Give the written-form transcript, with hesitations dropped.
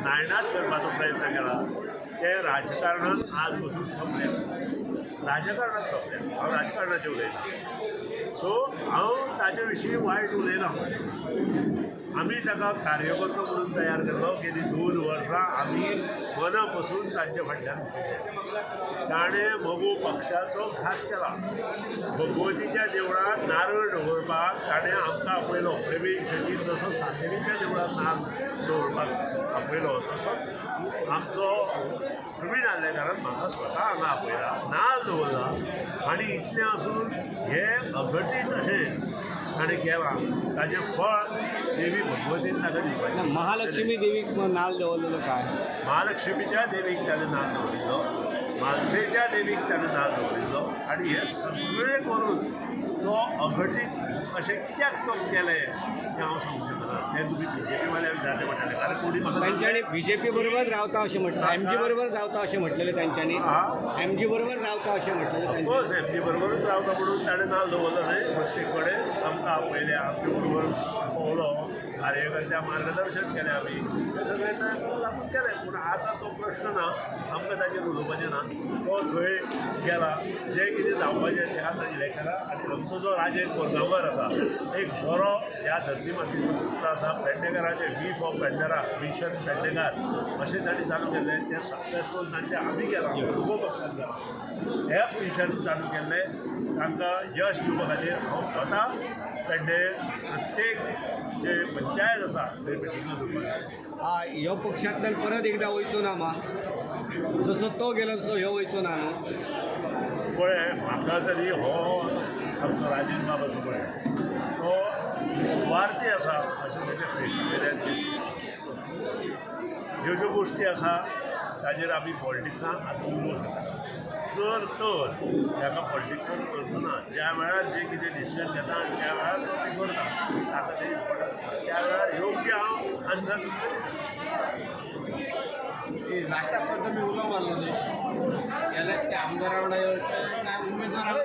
नायनाट करपाचो प्रयत्न केला ते राजकारणात आज बसून सोंपल्या राजकारणात सोंपल्या हांव राजकारणाचें उलयतां सो हांव ताचे विशीं वायट उलयना आमी ताका कार्यकर्तो म्हणून तयार केलो गेली 2 वर्सां आमी मना पासून तांचे फाटल्यान ताणें मगू पक्षाचो घात केला भगवतीच्या देवळांत नारळ दवरपाक ताणें आमकां आपयलो प्रवीण शेट्टी जसो सांतेरीच्या देवळांत नारळ दवरपाक आपयलो तसोच आमचो प्रवीण आल्लेकारान म्हाका स्वता हांगा आपयला नाल्ल दवरला आनी इतलें आसून हे अघटीत अशें ताणें केलां ताचें फळ देवी भगवतीन ताका दिवपाचें महालक्ष्मी देवीक नाल्ल दवरलेलो काय महालक्ष्मीच्या देवीक ताणें नाल्ल दवरिल्लो म्हालसेच्या देवीक ताणें नाल्ल दवरिल्लो आनी हे सगळें करून तो अघटीत अशें कित्याक तो केलें तें हांव सांगूंक शकना तें तुमी BJP वाल्यांक विचारचें पडटलें कारण कोणी म्हाका तांच्यांनी BJP बरोबर रावता अशें म्हटलें MG बरोबर रावता अशें म्हटलेलें तांच्यांनी MG बरोबर रावता अशें म्हटलेलें तांच्यांनी ऑफकोर्स MG बरोबरूच रावता म्हणून ताणें नाल्ल दवरलो न्हय प्रत्येक कडेन आमकां आपयलें आमचे बरोबर पळोवलो कार्यकर्त्या मार्गदर्शन केलें आमी हें सगळें लागून केलें पूण आतां तो प्रश्न ना आमकां ताचेर उलोवपाचें ना तो थंय गेला जें कितें जावपाचें तें आतां इलेक्शनां आनी आमचो जो राजेंद्र कोरगांवकर आसा एक बरो ह्या धरती मातयेचो पुत्र आसा पेडणेकाराचें वी फॉर पेडणेरा मिशन पेडणेकार अशें ताणें चालू केल्लें तें सक्सेसफूल तांचें आमी केलां दोगो पक्षान केलां हें मिशन चालू केल्लें तांकां यश दिवपा खातीर हांव स्वता पेडणे प्रत्येक जे पंचायत आसा थंय मिटिंगो करपाक ह्यो पक्षांतल्यान परत एकदां वयचो ना मा जसो तो गेलो तसो ह्यो वयचो ना न्हू पळय म्हाका तरी हो आमचो राजेंद्र बाब आसा पळय तो सुवार्थी आसा अशें ताचे फेसबुकाचेर ह्यो ज्यो गोश्टी आसा ताजेर आमी पॉलिटिक्सांत आतां उलोवंक शकता चड तर ताका पॉलिटिक्सान करतना ज्या वेळार जें कितें डिसिजन घेता आनी त्या वेळार तो तें करता ताका तें इम्पॉर्टंट आसा त्या वेळार योग्य हांव आन्सर राष्ट्रपती उलो मारलेले गेल्या त्या आमदारा वांगडा उमेदवार